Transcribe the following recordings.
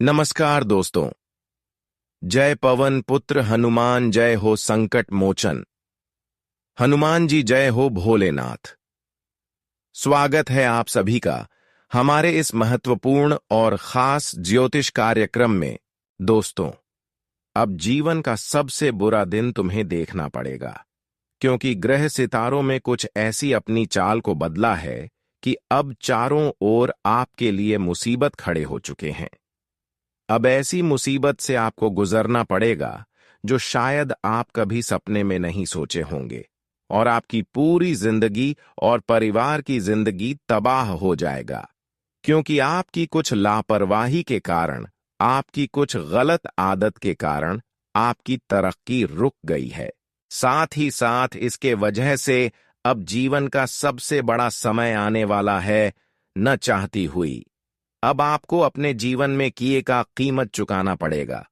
नमस्कार दोस्तों। जय पवन पुत्र हनुमान, जय हो संकट मोचन। हनुमान जी जय हो भोलेनाथ। स्वागत है आप सभी का हमारे इस महत्वपूर्ण और खास ज्योतिष कार्यक्रम में। दोस्तों, अब जीवन का सबसे बुरा दिन तुम्हें देखना पड़ेगा, क्योंकि ग्रह सितारों में कुछ ऐसी अपनी चाल को बदला है कि अब चारों ओर आपके लिए मुसीबत खड़े हो चुके हैं। अब ऐसी मुसीबत से आपको गुजरना पड़ेगा जो शायद आप कभी सपने में नहीं सोचे होंगे, और आपकी पूरी जिंदगी और परिवार की जिंदगी तबाह हो जाएगा, क्योंकि आपकी कुछ लापरवाही के कारण, आपकी कुछ गलत आदत के कारण आपकी तरक्की रुक गई है। साथ ही साथ इसके वजह से अब जीवन का सबसे बड़ा समय आने वाला है, न चाहती हुई। अब आपको अपने जीवन में किए का कीमत चुकाना पड़ेगा।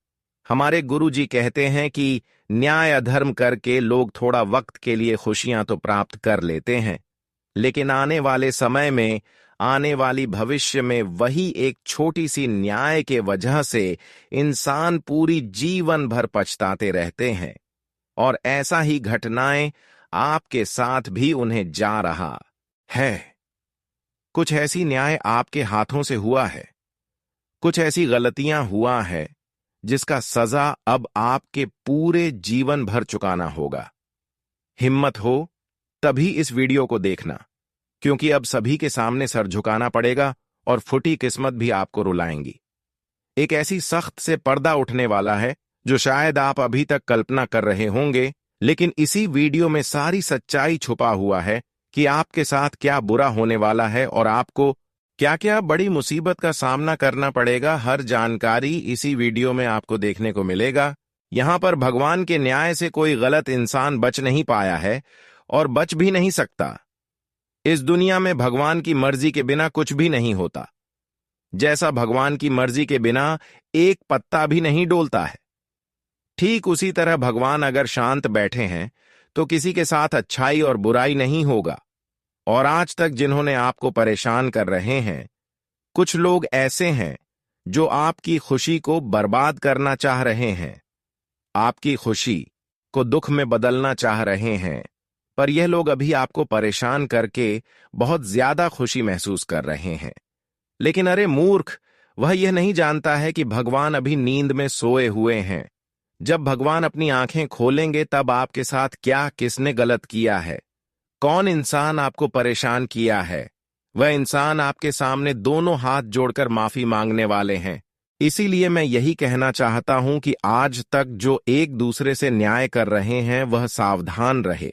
हमारे गुरुजी कहते हैं कि न्याय अधर्म करके लोग थोड़ा वक्त के लिए खुशियां तो प्राप्त कर लेते हैं, लेकिन आने वाले समय में, आने वाली भविष्य में वही एक छोटी सी न्याय के वजह से इंसान पूरी जीवन भर पछताते रहते हैं। और ऐसा ही घटनाएं आपके साथ भी उन्हें जा रहा है। कुछ ऐसी न्याय आपके हाथों से हुआ है, कुछ ऐसी गलतियां हुआ है जिसका सजा अब आपके पूरे जीवन भर चुकाना होगा। हिम्मत हो तभी इस वीडियो को देखना, क्योंकि अब सभी के सामने सर झुकाना पड़ेगा और फुटी किस्मत भी आपको रुलाएंगी। एक ऐसी सख्त से पर्दा उठने वाला है जो शायद आप अभी तक कल्पना कर रहे होंगे, लेकिन इसी वीडियो में सारी सच्चाई छुपा हुआ है कि आपके साथ क्या बुरा होने वाला है और आपको क्या क्या बड़ी मुसीबत का सामना करना पड़ेगा। हर जानकारी इसी वीडियो में आपको देखने को मिलेगा। यहां पर भगवान के न्याय से कोई गलत इंसान बच नहीं पाया है और बच भी नहीं सकता। इस दुनिया में भगवान की मर्जी के बिना कुछ भी नहीं होता। जैसा भगवान की मर्जी के बिना एक पत्ता भी नहीं डोलता है, ठीक उसी तरह भगवान अगर शांत बैठे हैं तो किसी के साथ अच्छाई और बुराई नहीं होगा। और आज तक जिन्होंने आपको परेशान कर रहे हैं, कुछ लोग ऐसे हैं जो आपकी खुशी को बर्बाद करना चाह रहे हैं, आपकी खुशी को दुख में बदलना चाह रहे हैं, पर यह लोग अभी आपको परेशान करके बहुत ज्यादा खुशी महसूस कर रहे हैं। लेकिन अरे मूर्ख, वह यह नहीं जानता है कि भगवान अभी नींद में सोए हुए हैं। जब भगवान अपनी आंखें खोलेंगे तब आपके साथ क्या किसने गलत किया है, कौन इंसान आपको परेशान किया है, वह इंसान आपके सामने दोनों हाथ जोड़कर माफी मांगने वाले हैं। इसीलिए मैं यही कहना चाहता हूं कि आज तक जो एक दूसरे से न्याय कर रहे हैं वह सावधान रहे।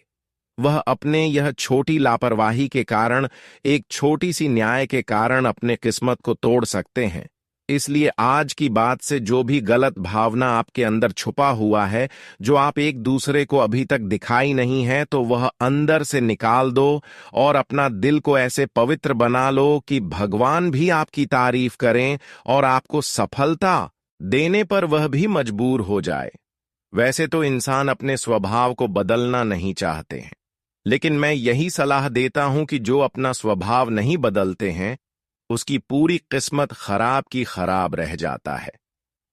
वह अपने यह छोटी लापरवाही के कारण, एक छोटी सी न्याय के कारण अपने किस्मत को तोड़ सकते हैं। इसलिए आज की बात से जो भी गलत भावना आपके अंदर छुपा हुआ है, जो आप एक दूसरे को अभी तक दिखाई नहीं है, तो वह अंदर से निकाल दो और अपना दिल को ऐसे पवित्र बना लो कि भगवान भी आपकी तारीफ करें और आपको सफलता देने पर वह भी मजबूर हो जाए। वैसे तो इंसान अपने स्वभाव को बदलना नहीं चाहते हैं, लेकिन मैं यही सलाह देता हूं कि जो अपना स्वभाव नहीं बदलते हैं उसकी पूरी किस्मत खराब की खराब रह जाता है।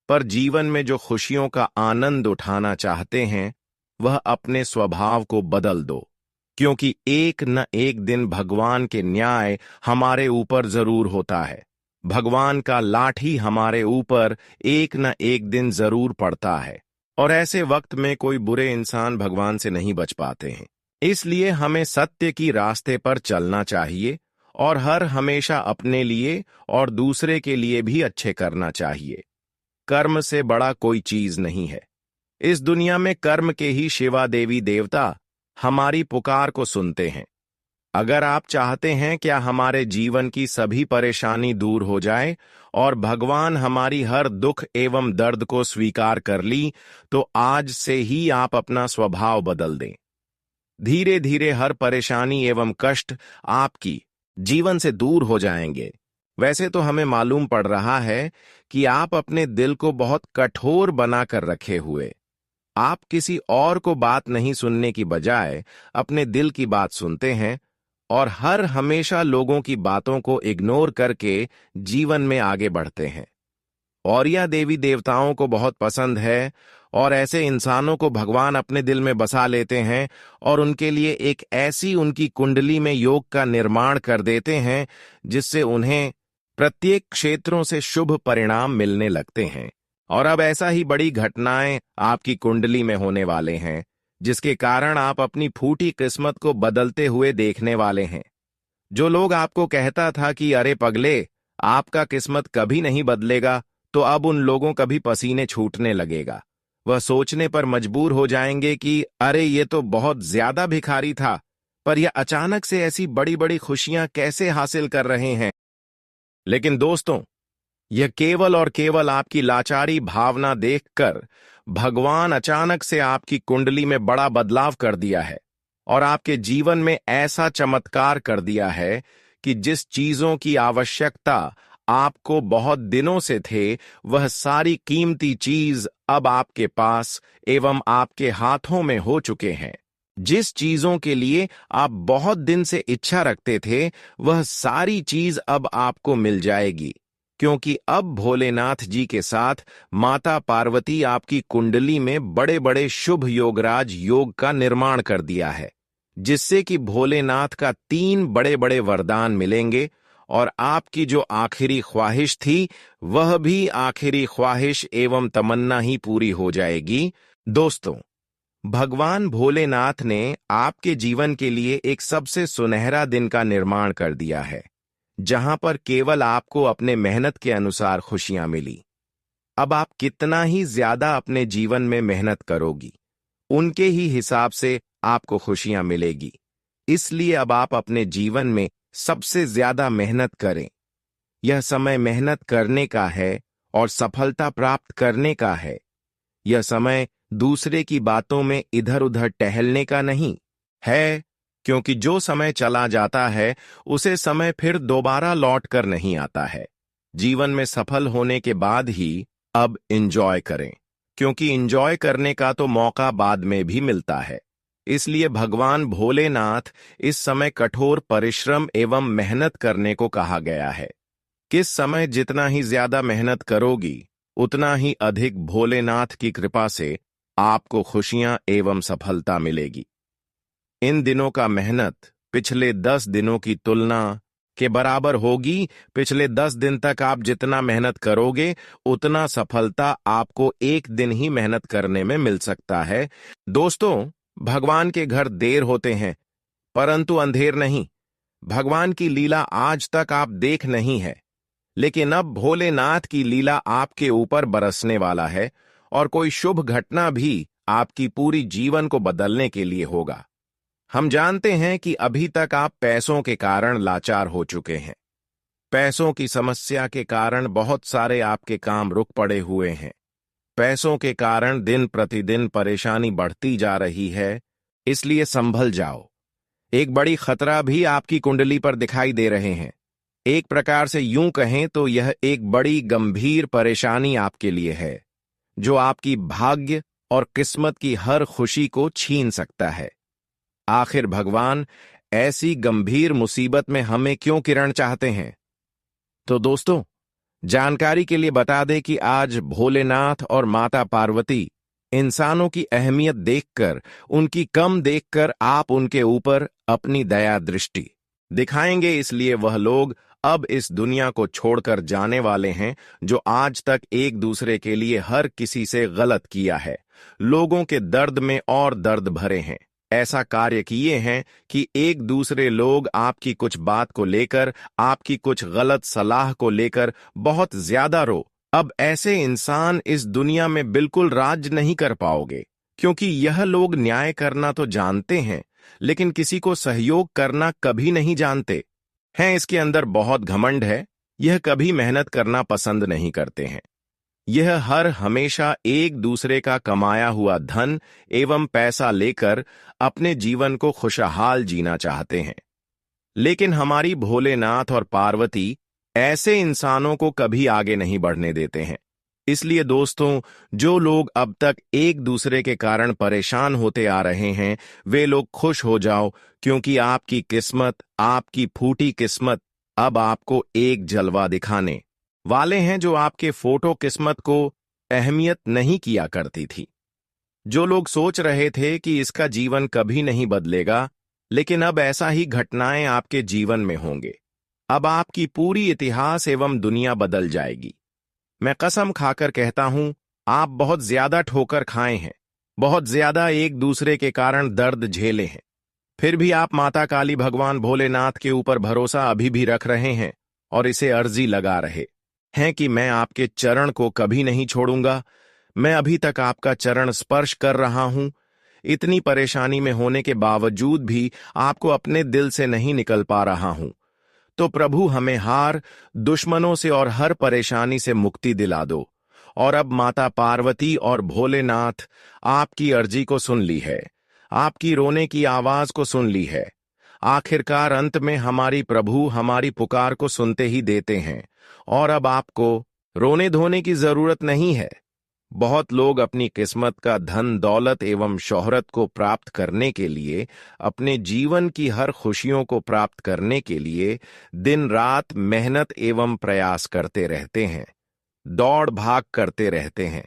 पर जीवन में जो खुशियों का आनंद उठाना चाहते हैं, वह अपने स्वभाव को बदल दो, क्योंकि एक न एक दिन भगवान के न्याय हमारे ऊपर जरूर होता है। भगवान का लाठी हमारे ऊपर एक न एक दिन जरूर पड़ता है, और ऐसे वक्त में कोई बुरे इंसान भगवान से नहीं बच पाते हैं। इसलिए हमें सत्य की रास्ते पर चलना चाहिए और हर हमेशा अपने लिए और दूसरे के लिए भी अच्छे करना चाहिए। कर्म से बड़ा कोई चीज नहीं है। इस दुनिया में कर्म के ही शिवा देवी देवता हमारी पुकार को सुनते हैं। अगर आप चाहते हैं क्या हमारे जीवन की सभी परेशानी दूर हो जाए और भगवान हमारी हर दुख एवं दर्द को स्वीकार कर ली, तो आज से ही आप अपना स्वभाव बदल दें। धीरे धीरे हर परेशानी एवं कष्ट आपकी जीवन से दूर हो जाएंगे। वैसे तो हमें मालूम पड़ रहा है कि आप अपने दिल को बहुत कठोर बनाकर रखे हुए, आप किसी और को बात नहीं सुनने की बजाय अपने दिल की बात सुनते हैं और हर हमेशा लोगों की बातों को इग्नोर करके जीवन में आगे बढ़ते हैं। और यह देवी देवताओं को बहुत पसंद है और ऐसे इंसानों को भगवान अपने दिल में बसा लेते हैं और उनके लिए एक ऐसी उनकी कुंडली में योग का निर्माण कर देते हैं जिससे उन्हें प्रत्येक क्षेत्रों से शुभ परिणाम मिलने लगते हैं। और अब ऐसा ही बड़ी घटनाएं आपकी कुंडली में होने वाले हैं जिसके कारण आप अपनी फूटी किस्मत को बदलते हुए देखने वाले हैं। जो लोग आपको कहता था कि अरे पगले, आपका किस्मत कभी नहीं बदलेगा, तो अब उन लोगों का भी पसीने छूटने लगेगा। वह सोचने पर मजबूर हो जाएंगे कि अरे ये तो बहुत ज्यादा भिखारी था, पर यह अचानक से ऐसी बड़ी बड़ी खुशियां कैसे हासिल कर रहे हैं। लेकिन दोस्तों, यह केवल और केवल आपकी लाचारी भावना देखकर भगवान अचानक से आपकी कुंडली में बड़ा बदलाव कर दिया है और आपके जीवन में ऐसा चमत्कार कर दिया है कि जिस चीजों की आवश्यकता आपको बहुत दिनों से थे, वह सारी कीमती चीज अब आपके पास एवं आपके हाथों में हो चुके हैं। जिस चीजों के लिए आप बहुत दिन से इच्छा रखते थे, वह सारी चीज अब आपको मिल जाएगी, क्योंकि अब भोलेनाथ जी के साथ माता पार्वती आपकी कुंडली में बड़े बड़े शुभ योगराज योग का निर्माण कर दिया है, जिससे कि भोलेनाथ का 3 बड़े बड़े वरदान मिलेंगे और आपकी जो आखिरी ख्वाहिश थी वह भी आखिरी ख्वाहिश एवं तमन्ना ही पूरी हो जाएगी। दोस्तों, भगवान भोलेनाथ ने आपके जीवन के लिए एक सबसे सुनहरा दिन का निर्माण कर दिया है, जहां पर केवल आपको अपने मेहनत के अनुसार खुशियां मिली। अब आप कितना ही ज्यादा अपने जीवन में मेहनत करोगी, उनके ही हिसाब से आपको खुशियां मिलेगी। इसलिए अब आप अपने जीवन में सबसे ज्यादा मेहनत करें। यह समय मेहनत करने का है और सफलता प्राप्त करने का है। यह समय दूसरे की बातों में इधर उधर टहलने का नहीं है, क्योंकि जो समय चला जाता है उसे समय फिर दोबारा लौट कर नहीं आता है। जीवन में सफल होने के बाद ही अब एंजॉय करें, क्योंकि एंजॉय करने का तो मौका बाद में भी मिलता है। इसलिए भगवान भोलेनाथ इस समय कठोर परिश्रम एवं मेहनत करने को कहा गया है। किस समय जितना ही ज्यादा मेहनत करोगी, उतना ही अधिक भोलेनाथ की कृपा से आपको खुशियां एवं सफलता मिलेगी। इन दिनों का मेहनत पिछले 10 दिनों की तुलना के बराबर होगी। पिछले 10 दिन तक आप जितना मेहनत करोगे, उतना सफलता आपको एक दिन ही मेहनत करने में मिल सकता है। दोस्तों, भगवान के घर देर होते हैं, परंतु अंधेर नहीं। भगवान की लीला आज तक आप देख नहीं है, लेकिन अब भोलेनाथ की लीला आपके ऊपर बरसने वाला है और कोई शुभ घटना भी आपकी पूरी जीवन को बदलने के लिए होगा। हम जानते हैं कि अभी तक आप पैसों के कारण लाचार हो चुके हैं। पैसों की समस्या के कारण बहुत सारे आपके काम रुक पड़े हुए हैं। पैसों के कारण दिन प्रतिदिन परेशानी बढ़ती जा रही है, इसलिए संभल जाओ। एक बड़ी खतरा भी आपकी कुंडली पर दिखाई दे रहे हैं। एक प्रकार से यूं कहें तो यह एक बड़ी गंभीर परेशानी आपके लिए है, जो आपकी भाग्य और किस्मत की हर खुशी को छीन सकता है। आखिर भगवान ऐसी गंभीर मुसीबत में हमें क्यों किरण चाहते हैं? तो दोस्तों, जानकारी के लिए बता दें कि आज भोलेनाथ और माता पार्वती इंसानों की अहमियत देखकर, उनकी कम देखकर आप उनके ऊपर अपनी दया दृष्टि दिखाएंगे। इसलिए वह लोग अब इस दुनिया को छोड़कर जाने वाले हैं जो आज तक एक दूसरे के लिए हर किसी से गलत किया है, लोगों के दर्द में और दर्द भरे हैं, ऐसा कार्य किए हैं कि एक दूसरे लोग आपकी कुछ बात को लेकर, आपकी कुछ गलत सलाह को लेकर बहुत ज्यादा रो। अब ऐसे इंसान इस दुनिया में बिल्कुल राज नहीं कर पाओगे, क्योंकि यह लोग न्याय करना तो जानते हैं, लेकिन किसी को सहयोग करना कभी नहीं जानते हैं। इसके अंदर बहुत घमंड है। यह कभी मेहनत करना पसंद नहीं करते हैं। यह हर हमेशा एक दूसरे का कमाया हुआ धन एवं पैसा लेकर अपने जीवन को खुशहाल जीना चाहते हैं। लेकिन हमारी भोलेनाथ और पार्वती ऐसे इंसानों को कभी आगे नहीं बढ़ने देते हैं। इसलिए दोस्तों, जो लोग अब तक एक दूसरे के कारण परेशान होते आ रहे हैं, वे लोग खुश हो जाओ, क्योंकि आपकी किस्मत, आपकी फूटी किस्मत अब आपको एक जलवा दिखाने वाले हैं जो आपके फोटो किस्मत को अहमियत नहीं किया करती थी। जो लोग सोच रहे थे कि इसका जीवन कभी नहीं बदलेगा, लेकिन अब ऐसा ही घटनाएं आपके जीवन में होंगे। अब आपकी पूरी इतिहास एवं दुनिया बदल जाएगी। मैं कसम खाकर कहता हूं, आप बहुत ज्यादा ठोकर खाए हैं, बहुत ज्यादा एक दूसरे के कारण दर्द झेले हैं। फिर भी आप माता काली भगवान भोलेनाथ के ऊपर भरोसा अभी भी रख रहे हैं और इसे अर्जी लगा रहे हैं कि मैं आपके चरण को कभी नहीं छोड़ूंगा। मैं अभी तक आपका चरण स्पर्श कर रहा हूं। इतनी परेशानी में होने के बावजूद भी आपको अपने दिल से नहीं निकल पा रहा हूं। तो प्रभु हमें हार, दुश्मनों से और हर परेशानी से मुक्ति दिला दो। और अब माता पार्वती और भोलेनाथ आपकी अर्जी को सुन ली है, आपकी रोने की आवाज को सुन ली है। आखिरकार अंत में हमारी प्रभु हमारी पुकार को सुनते ही देते हैं और अब आपको रोने धोने की जरूरत नहीं है। बहुत लोग अपनी किस्मत का धन दौलत एवं शोहरत को प्राप्त करने के लिए, अपने जीवन की हर खुशियों को प्राप्त करने के लिए दिन रात मेहनत एवं प्रयास करते रहते हैं, दौड़ भाग करते रहते हैं,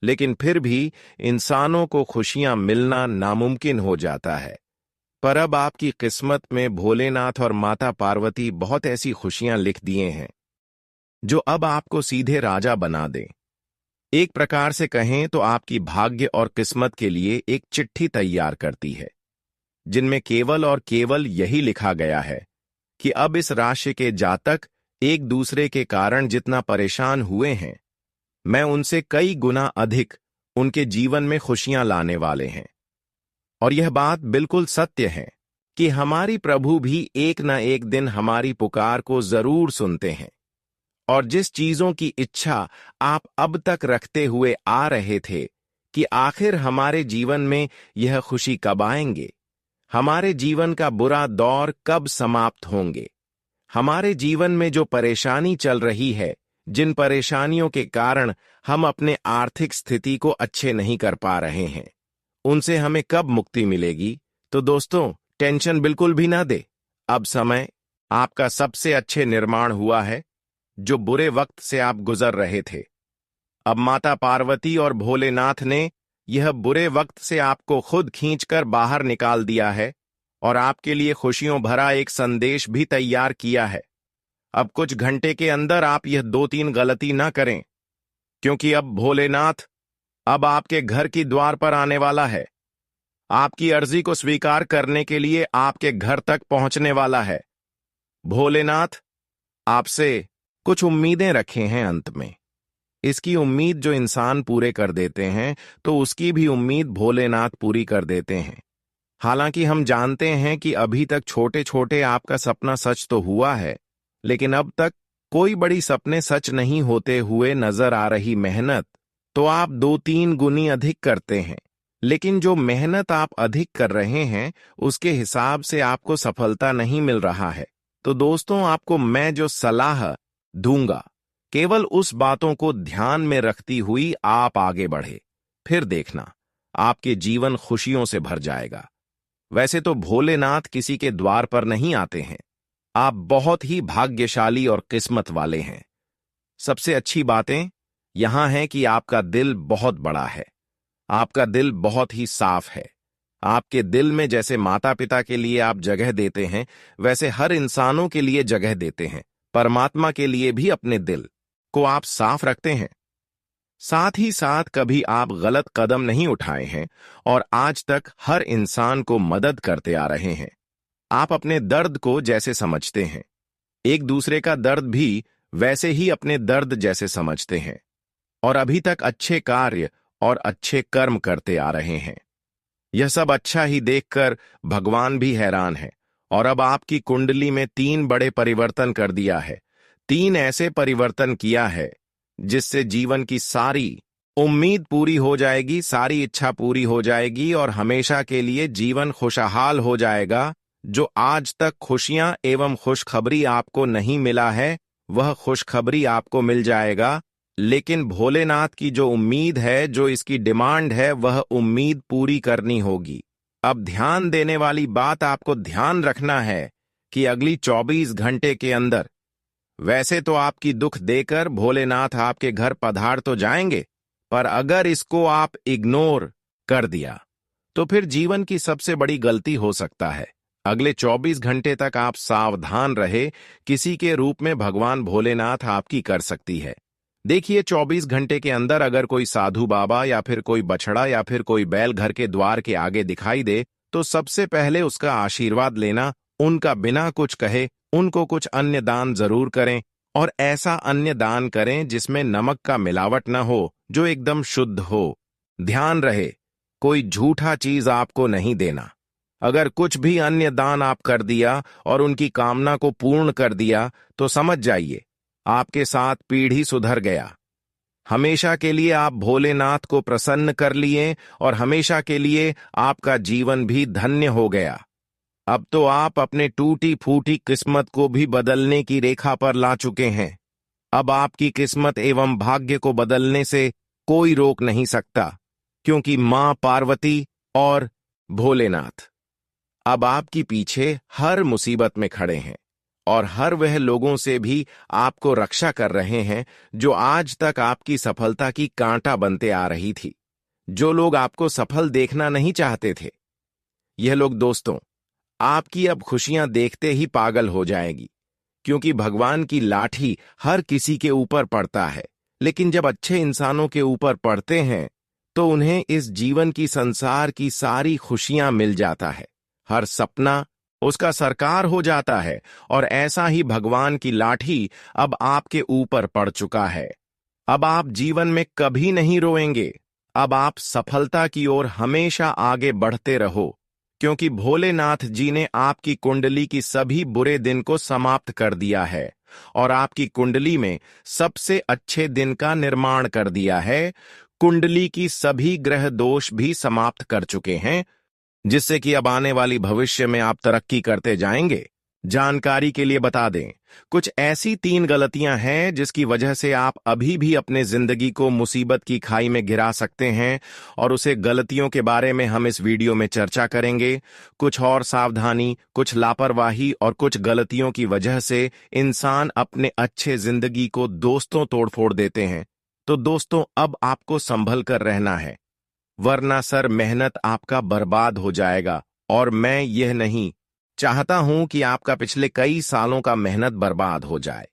लेकिन फिर भी इंसानों को खुशियां मिलना नामुमकिन हो जाता है। पर अब आपकी किस्मत में भोलेनाथ और माता पार्वती बहुत ऐसी खुशियां लिख दिए हैं जो अब आपको सीधे राजा बना दें। एक प्रकार से कहें तो आपकी भाग्य और किस्मत के लिए एक चिट्ठी तैयार करती है, जिनमें केवल और केवल यही लिखा गया है कि अब इस राशि के जातक एक दूसरे के कारण जितना परेशान हुए हैं, मैं उनसे कई गुना अधिक उनके जीवन में खुशियां लाने वाले हैं। और यह बात बिल्कुल सत्य है कि हमारी प्रभु भी एक न एक दिन हमारी पुकार को जरूर सुनते हैं। और जिस चीजों की इच्छा आप अब तक रखते हुए आ रहे थे कि आखिर हमारे जीवन में यह खुशी कब आएंगे, हमारे जीवन का बुरा दौर कब समाप्त होंगे, हमारे जीवन में जो परेशानी चल रही है, जिन परेशानियों के कारण हम अपने आर्थिक स्थिति को अच्छे नहीं कर पा रहे हैं, उनसे हमें कब मुक्ति मिलेगी। तो दोस्तों, टेंशन बिल्कुल भी ना दे। अब समय आपका सबसे अच्छे निर्माण हुआ है। जो बुरे वक्त से आप गुजर रहे थे, अब माता पार्वती और भोलेनाथ ने यह बुरे वक्त से आपको खुद खींचकर बाहर निकाल दिया है और आपके लिए खुशियों भरा एक संदेश भी तैयार किया है। अब कुछ घंटे के अंदर आप यह 2-3 गलती ना करें, क्योंकि अब भोलेनाथ अब आपके घर की द्वार पर आने वाला है। आपकी अर्जी को स्वीकार करने के लिए आपके घर तक पहुंचने वाला है। भोलेनाथ आपसे कुछ उम्मीदें रखे हैं अंत में। इसकी उम्मीद जो इंसान पूरे कर देते हैं, तो उसकी भी उम्मीद भोलेनाथ पूरी कर देते हैं। हालांकि हम जानते हैं कि अभी तक छोटे छोटे आपका सपना सच तो हुआ है, लेकिन अब तक कोई बड़ी सपने सच नहीं होते हुए नजर आ रही मेहनत तो आप 2-3 गुनी अधिक करते हैं। लेकिन जो मेहनत आप अधिक कर रहे हैं, उसके हिसाब से आपको सफलता नहीं मिल रहा है। तो दोस्तों, आपको मैं जो सलाह दूंगा, केवल उस बातों को ध्यान में रखती हुई आप आगे बढ़े। फिर देखना, आपके जीवन खुशियों से भर जाएगा। वैसे तो भोलेनाथ किसी के द्वार पर नहीं आते हैं। आप बहुत ही भाग्यशाली और किस्मत वाले हैं। सबसे अच्छी बातें यहां हैं कि आपका दिल बहुत बड़ा है। आपका दिल बहुत ही साफ है। आपके दिल में जैसे माता पिता के लिए आप जगह देते हैं, वैसे हर इंसानों के लिए जगह देते हैं। परमात्मा के लिए भी अपने दिल को आप साफ रखते हैं। साथ ही साथ कभी आप गलत कदम नहीं उठाए हैं और आज तक हर इंसान को मदद करते आ रहे हैं। आप अपने दर्द को जैसे समझते हैं, एक दूसरे का दर्द भी वैसे ही अपने दर्द जैसे समझते हैं और अभी तक अच्छे कार्य और अच्छे कर्म करते आ रहे हैं। यह सब अच्छा ही देखकर भगवान भी हैरान है और अब आपकी कुंडली में 3 बड़े परिवर्तन कर दिया है। 3 ऐसे परिवर्तन किया है जिससे जीवन की सारी उम्मीद पूरी हो जाएगी, सारी इच्छा पूरी हो जाएगी और हमेशा के लिए जीवन खुशहाल हो जाएगा। जो आज तक खुशियां एवं खुशखबरी आपको नहीं मिला है, वह खुशखबरी आपको मिल जाएगा। लेकिन भोलेनाथ की जो उम्मीद है, जो इसकी डिमांड है, वह उम्मीद पूरी करनी होगी। अब ध्यान देने वाली बात आपको ध्यान रखना है कि अगली 24 घंटे के अंदर वैसे तो आपकी दुख देकर भोलेनाथ आपके घर पधार तो जाएंगे, पर अगर इसको आप इग्नोर कर दिया तो फिर जीवन की सबसे बड़ी गलती हो सकता है। अगले 24 घंटे तक आप सावधान रहे, किसी के रूप में भगवान भोलेनाथ आपकी कर सकती है। देखिए, 24 घंटे के अंदर अगर कोई साधु बाबा या फिर कोई बछड़ा या फिर कोई बैल घर के द्वार के आगे दिखाई दे तो सबसे पहले उसका आशीर्वाद लेना, उनका बिना कुछ कहे उनको कुछ अन्य दान जरूर करें, और ऐसा अन्य दान करें जिसमें नमक का मिलावट न हो, जो एकदम शुद्ध हो। ध्यान रहे, कोई झूठा चीज आपको नहीं देना। अगर कुछ भी अन्य दान आप कर दिया और उनकी कामना को पूर्ण कर दिया तो समझ जाइए आपके साथ पीढ़ी सुधर गया। हमेशा के लिए आप भोलेनाथ को प्रसन्न कर लिए और हमेशा के लिए आपका जीवन भी धन्य हो गया। अब तो आप अपने टूटी फूटी किस्मत को भी बदलने की रेखा पर ला चुके हैं। अब आपकी किस्मत एवं भाग्य को बदलने से कोई रोक नहीं सकता, क्योंकि मां पार्वती और भोलेनाथ अब आपकी पीछे हर मुसीबत में खड़े हैं और हर वह लोगों से भी आपको रक्षा कर रहे हैं जो आज तक आपकी सफलता की कांटा बनते आ रही थी। जो लोग आपको सफल देखना नहीं चाहते थे, यह लोग दोस्तों आपकी अब खुशियां देखते ही पागल हो जाएगी, क्योंकि भगवान की लाठी हर किसी के ऊपर पड़ता है, लेकिन जब अच्छे इंसानों के ऊपर पड़ते हैं तो उन्हें इस जीवन की संसार की सारी खुशियां मिल जाता है। हर सपना उसका सरकार हो जाता है, और ऐसा ही भगवान की लाठी अब आपके ऊपर पड़ चुका है। अब आप जीवन में कभी नहीं रोएंगे। अब आप सफलता की ओर हमेशा आगे बढ़ते रहो, क्योंकि भोलेनाथ जी ने आपकी कुंडली की सभी बुरे दिन को समाप्त कर दिया है और आपकी कुंडली में सबसे अच्छे दिन का निर्माण कर दिया है। कुंडली की सभी ग्रह दोष भी समाप्त कर चुके हैं, जिससे कि अब आने वाली भविष्य में आप तरक्की करते जाएंगे। जानकारी के लिए बता दें, कुछ ऐसी 3 गलतियां हैं जिसकी वजह से आप अभी भी अपने जिंदगी को मुसीबत की खाई में गिरा सकते हैं, और उसे गलतियों के बारे में हम इस वीडियो में चर्चा करेंगे। कुछ और सावधानी, कुछ लापरवाही और कुछ गलतियों की वजह से इंसान अपने अच्छे जिंदगी को दोस्तों तोड़फोड़ देते हैं। तो दोस्तों, अब आपको संभल कर रहना है, वरना सर मेहनत आपका बर्बाद हो जाएगा। और मैं यह नहीं चाहता हूं कि आपका पिछले कई सालों का मेहनत बर्बाद हो जाए।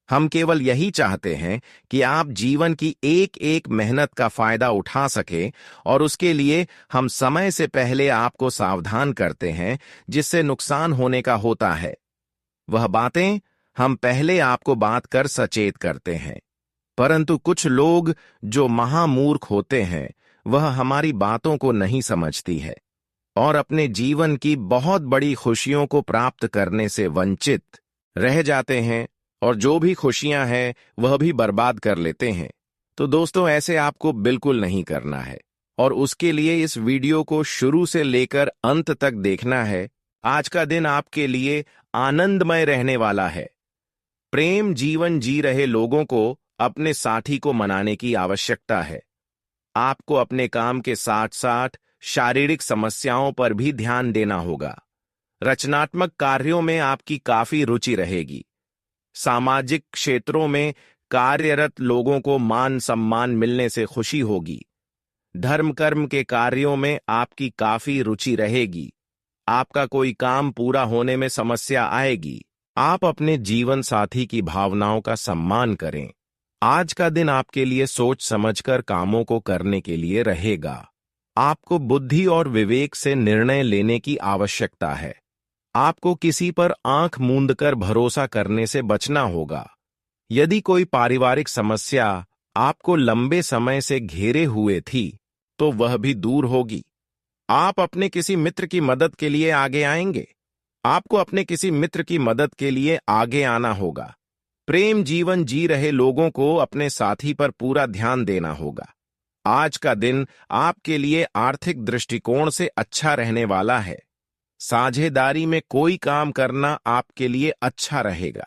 हम केवल यही चाहते हैं कि आप जीवन की एक एक मेहनत का फायदा उठा सके, और उसके लिए हम समय से पहले आपको सावधान करते हैं जिससे नुकसान होने का होता है। वह बातें हम पहले आपको बात कर सचेत करते हैं, परंतु कुछ लोग जो महामूर्ख होते हैं वह हमारी बातों को नहीं समझती है और अपने जीवन की बहुत बड़ी खुशियों को प्राप्त करने से वंचित रह जाते हैं, और जो भी खुशियां हैं वह भी बर्बाद कर लेते हैं। तो दोस्तों, ऐसे आपको बिल्कुल नहीं करना है, और उसके लिए इस वीडियो को शुरू से लेकर अंत तक देखना है। आज का दिन आपके लिए आनंदमय रहने वाला है। प्रेम जीवन जी रहे लोगों को अपने साथी को मनाने की आवश्यकता है। आपको अपने काम के साथ साथ शारीरिक समस्याओं पर भी ध्यान देना होगा। रचनात्मक कार्यों में आपकी काफी रुचि रहेगी। सामाजिक क्षेत्रों में कार्यरत लोगों को मान सम्मान मिलने से खुशी होगी। धर्म कर्म के कार्यों में आपकी काफी रुचि रहेगी। आपका कोई काम पूरा होने में समस्या आएगी। आप अपने जीवन साथी की भावनाओं का सम्मान करें। आज का दिन आपके लिए सोच समझकर कामों को करने के लिए रहेगा। आपको बुद्धि और विवेक से निर्णय लेने की आवश्यकता है। आपको किसी पर आंख मूंदकर भरोसा करने से बचना होगा। यदि कोई पारिवारिक समस्या आपको लंबे समय से घेरे हुए थी तो वह भी दूर होगी। आप अपने किसी मित्र की मदद के लिए आगे आएंगे। आपको अपने किसी मित्र की मदद के लिए आगे आना होगा। प्रेम जीवन जी रहे लोगों को अपने साथी पर पूरा ध्यान देना होगा। आज का दिन आपके लिए आर्थिक दृष्टिकोण से अच्छा रहने वाला है। साझेदारी में कोई काम करना आपके लिए अच्छा रहेगा।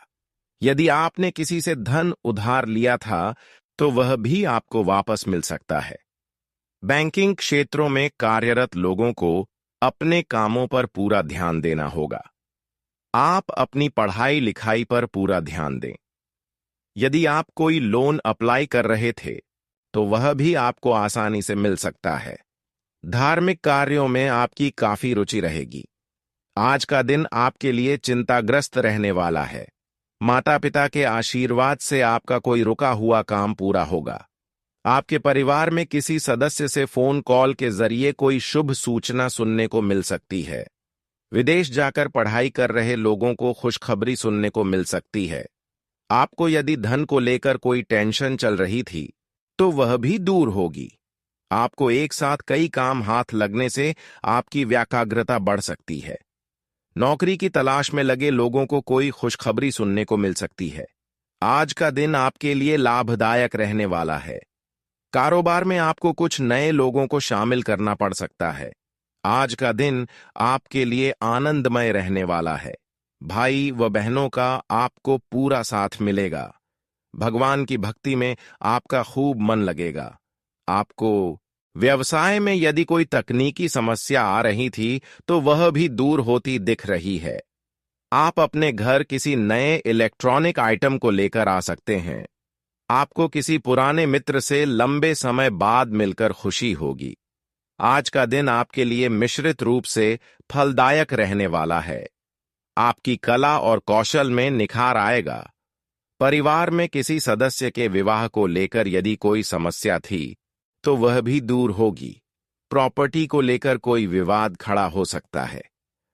यदि आपने किसी से धन उधार लिया था तो वह भी आपको वापस मिल सकता है। बैंकिंग क्षेत्रों में कार्यरत लोगों को अपने कामों पर पूरा ध्यान देना होगा। आप अपनी पढ़ाई लिखाई पर पूरा ध्यान दें। यदि आप कोई लोन अप्लाई कर रहे थे तो वह भी आपको आसानी से मिल सकता है। धार्मिक कार्यों में आपकी काफी रुचि रहेगी। आज का दिन आपके लिए चिंताग्रस्त रहने वाला है। माता पिता के आशीर्वाद से आपका कोई रुका हुआ काम पूरा होगा। आपके परिवार में किसी सदस्य से फोन कॉल के जरिए कोई शुभ सूचना सुनने को मिल सकती है। विदेश जाकर पढ़ाई कर रहे लोगों को खुशखबरी सुनने को मिल सकती है। आपको यदि धन को लेकर कोई टेंशन चल रही थी तो वह भी दूर होगी। आपको एक साथ कई काम हाथ लगने से आपकी व्याकाग्रता बढ़ सकती है। नौकरी की तलाश में लगे लोगों को कोई खुशखबरी सुनने को मिल सकती है। आज का दिन आपके लिए लाभदायक रहने वाला है। कारोबार में आपको कुछ नए लोगों को शामिल करना पड़ सकता है। आज का दिन आपके लिए आनंदमय रहने वाला है। भाई व बहनों का आपको पूरा साथ मिलेगा। भगवान की भक्ति में आपका खूब मन लगेगा। आपको व्यवसाय में यदि कोई तकनीकी समस्या आ रही थी तो वह भी दूर होती दिख रही है। आप अपने घर किसी नए इलेक्ट्रॉनिक आइटम को लेकर आ सकते हैं। आपको किसी पुराने मित्र से लंबे समय बाद मिलकर खुशी होगी। आज का दिन आपके लिए मिश्रित रूप से फलदायक रहने वाला है। आपकी कला और कौशल में निखार आएगा। परिवार में किसी सदस्य के विवाह को लेकर यदि कोई समस्या थी तो वह भी दूर होगी। प्रॉपर्टी को लेकर कोई विवाद खड़ा हो सकता है।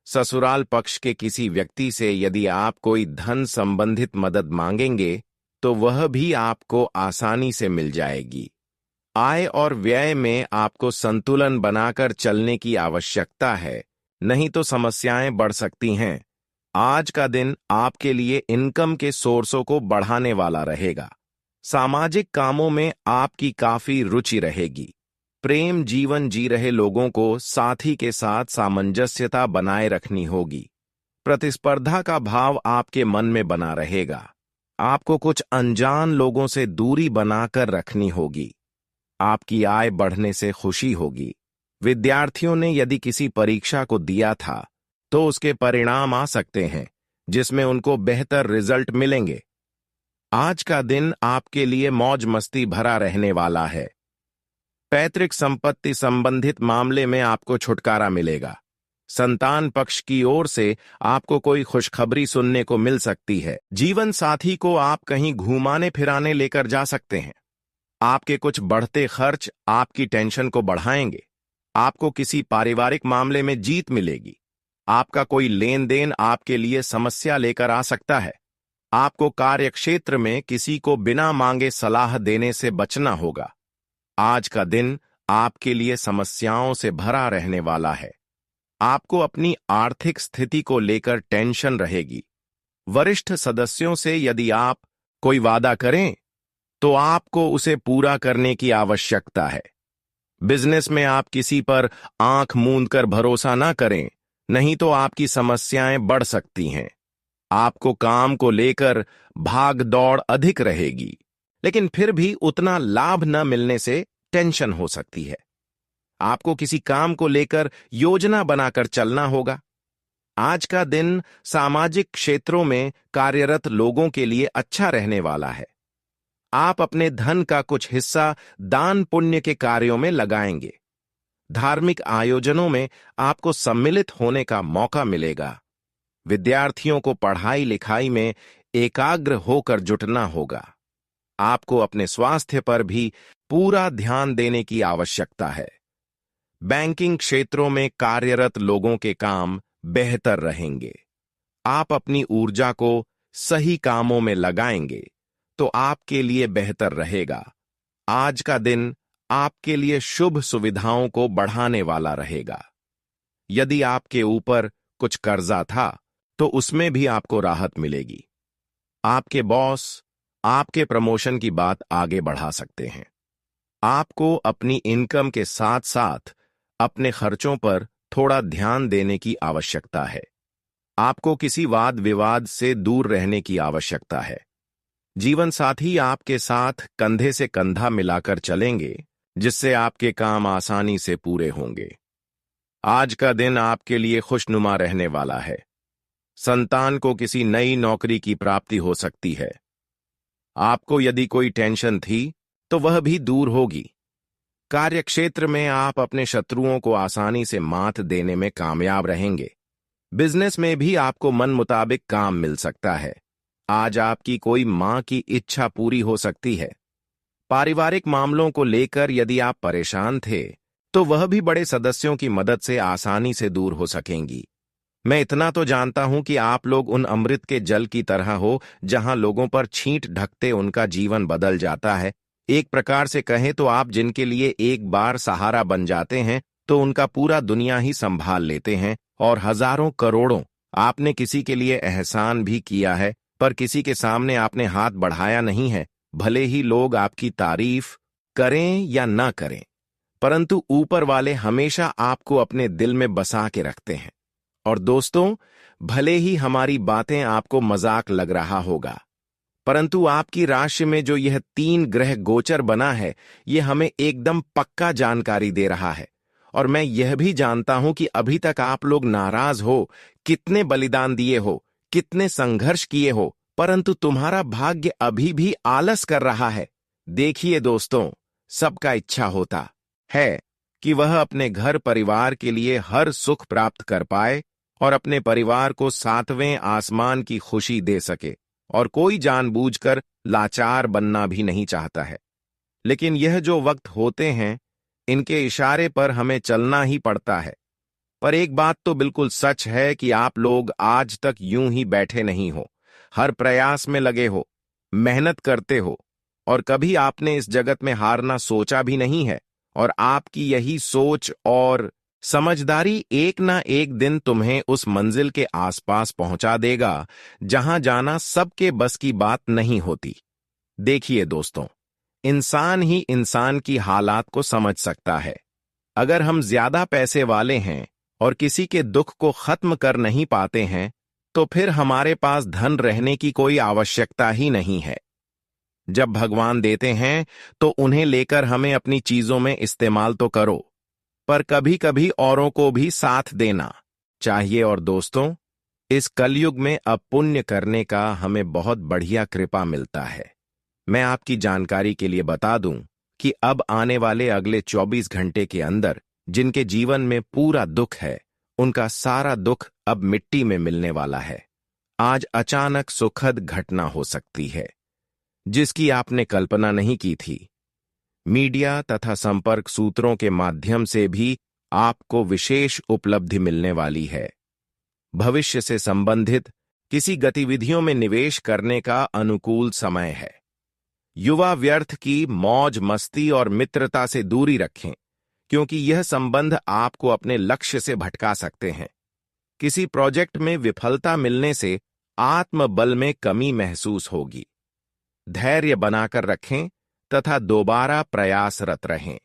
ससुराल पक्ष के किसी व्यक्ति से यदि आप कोई धन संबंधित मदद मांगेंगे तो वह भी आपको आसानी से मिल जाएगी। आय और व्यय में आपको संतुलन बनाकर चलने की आवश्यकता है, नहीं तो समस्याएं बढ़ सकती हैं। आज का दिन आपके लिए इनकम के सोर्सों को बढ़ाने वाला रहेगा। सामाजिक कामों में आपकी काफी रुचि रहेगी। प्रेम जीवन जी रहे लोगों को साथी के साथ सामंजस्यता बनाए रखनी होगी। प्रतिस्पर्धा का भाव आपके मन में बना रहेगा। आपको कुछ अनजान लोगों से दूरी बनाकर रखनी होगी। आपकी आय बढ़ने से खुशी होगी। विद्यार्थियों ने यदि किसी परीक्षा को दिया था तो उसके परिणाम आ सकते हैं जिसमें उनको बेहतर रिजल्ट मिलेंगे। आज का दिन आपके लिए मौज मस्ती भरा रहने वाला है। पैतृक संपत्ति संबंधित मामले में आपको छुटकारा मिलेगा। संतान पक्ष की ओर से आपको कोई खुशखबरी सुनने को मिल सकती है। जीवन साथी को आप कहीं घुमाने फिराने लेकर जा सकते हैं। आपके कुछ बढ़ते खर्च आपकी टेंशन को बढ़ाएंगे। आपको किसी पारिवारिक मामले में जीत मिलेगी। आपका कोई लेन देन आपके लिए समस्या लेकर आ सकता है। आपको कार्यक्षेत्र में किसी को बिना मांगे सलाह देने से बचना होगा। आज का दिन आपके लिए समस्याओं से भरा रहने वाला है। आपको अपनी आर्थिक स्थिति को लेकर टेंशन रहेगी। वरिष्ठ सदस्यों से यदि आप कोई वादा करें तो आपको उसे पूरा करने की आवश्यकता है। बिजनेस में आप किसी पर आंख मूंद कर भरोसा ना करें, नहीं तो आपकी समस्याएं बढ़ सकती हैं। आपको काम को लेकर भाग दौड़ अधिक रहेगी, लेकिन फिर भी उतना लाभ न मिलने से टेंशन हो सकती है। आपको किसी काम को लेकर योजना बनाकर चलना होगा। आज का दिन सामाजिक क्षेत्रों में कार्यरत लोगों के लिए अच्छा रहने वाला है। आप अपने धन का कुछ हिस्सा दान पुण्य के कार्यों में लगाएंगे। धार्मिक आयोजनों में आपको सम्मिलित होने का मौका मिलेगा। विद्यार्थियों को पढ़ाई लिखाई में एकाग्र होकर जुटना होगा। आपको अपने स्वास्थ्य पर भी पूरा ध्यान देने की आवश्यकता है। बैंकिंग क्षेत्रों में कार्यरत लोगों के काम बेहतर रहेंगे। आप अपनी ऊर्जा को सही कामों में लगाएंगे तो आपके लिए बेहतर रहेगा। आज का दिन आपके लिए शुभ सुविधाओं को बढ़ाने वाला रहेगा। यदि आपके ऊपर कुछ कर्जा था तो उसमें भी आपको राहत मिलेगी। आपके बॉस आपके प्रमोशन की बात आगे बढ़ा सकते हैं। आपको अपनी इनकम के साथ साथ अपने खर्चों पर थोड़ा ध्यान देने की आवश्यकता है। आपको किसी वाद विवाद से दूर रहने की आवश्यकता है। जीवन साथी आपके साथ कंधे से कंधा मिलाकर चलेंगे, जिससे आपके काम आसानी से पूरे होंगे। आज का दिन आपके लिए खुशनुमा रहने वाला है। संतान को किसी नई नौकरी की प्राप्ति हो सकती है। आपको यदि कोई टेंशन थी तो वह भी दूर होगी। कार्यक्षेत्र में आप अपने शत्रुओं को आसानी से मात देने में कामयाब रहेंगे। बिजनेस में भी आपको मन मुताबिक काम मिल सकता है। आज आपकी कोई मां की इच्छा पूरी हो सकती है। पारिवारिक मामलों को लेकर यदि आप परेशान थे तो वह भी बड़े सदस्यों की मदद से आसानी से दूर हो सकेंगी। मैं इतना तो जानता हूं कि आप लोग उन अमृत के जल की तरह हो जहां लोगों पर छींट ढकते उनका जीवन बदल जाता है। एक प्रकार से कहें तो आप जिनके लिए एक बार सहारा बन जाते हैं तो उनका पूरा दुनिया ही संभाल लेते हैं। और हजारों करोड़ों आपने किसी के लिए एहसान भी किया है, पर किसी के सामने आपने हाथ बढ़ाया नहीं है। भले ही लोग आपकी तारीफ करें या ना करें, परंतु ऊपर वाले हमेशा आपको अपने दिल में बसा के रखते हैं। और दोस्तों, भले ही हमारी बातें आपको मजाक लग रहा होगा, परंतु आपकी राशि में जो यह 3 ग्रह गोचर बना है, यह हमें एकदम पक्का जानकारी दे रहा है। और मैं यह भी जानता हूं कि अभी तक आप लोग नाराज हो, कितने बलिदान दिए हो, कितने संघर्ष किए हो, परंतु तुम्हारा भाग्य अभी भी आलस कर रहा है। देखिए दोस्तों, सबका इच्छा होता है कि वह अपने घर परिवार के लिए हर सुख प्राप्त कर पाए और अपने परिवार को 7वें आसमान की खुशी दे सके, और कोई जानबूझकर लाचार बनना भी नहीं चाहता है। लेकिन यह जो वक्त होते हैं, इनके इशारे पर हमें चलना ही पड़ता है। पर एक बात तो बिल्कुल सच है कि आप लोग आज तक यूं ही बैठे नहीं हो, हर प्रयास में लगे हो, मेहनत करते हो, और कभी आपने इस जगत में हारना सोचा भी नहीं है। और आपकी यही सोच और समझदारी एक ना एक दिन तुम्हें उस मंजिल के आसपास पहुंचा देगा जहां जाना सबके बस की बात नहीं होती। देखिए दोस्तों, इंसान ही इंसान की हालात को समझ सकता है। अगर हम ज्यादा पैसे वाले हैं और किसी के दुख को खत्म कर नहीं पाते हैं, तो फिर हमारे पास धन रहने की कोई आवश्यकता ही नहीं है। जब भगवान देते हैं तो उन्हें लेकर हमें अपनी चीजों में इस्तेमाल तो करो, पर कभी कभी औरों को भी साथ देना चाहिए। और दोस्तों, इस कलयुग में अब पुण्य करने का हमें बहुत बढ़िया कृपा मिलता है। मैं आपकी जानकारी के लिए बता दूं कि अब आने वाले अगले 24 घंटे के अंदर जिनके जीवन में पूरा दुख है, उनका सारा दुख अब मिट्टी में मिलने वाला है। आज अचानक सुखद घटना हो सकती है जिसकी आपने कल्पना नहीं की थी। मीडिया तथा संपर्क सूत्रों के माध्यम से भी आपको विशेष उपलब्धि मिलने वाली है। भविष्य से संबंधित किसी गतिविधियों में निवेश करने का अनुकूल समय है। युवा व्यर्थ की मौज मस्ती और मित्रता से दूरी रखें, क्योंकि यह संबंध आपको अपने लक्ष्य से भटका सकते हैं। किसी प्रोजेक्ट में विफलता मिलने से आत्मबल में कमी महसूस होगी। धैर्य बनाकर रखें तथा दोबारा प्रयासरत रहें।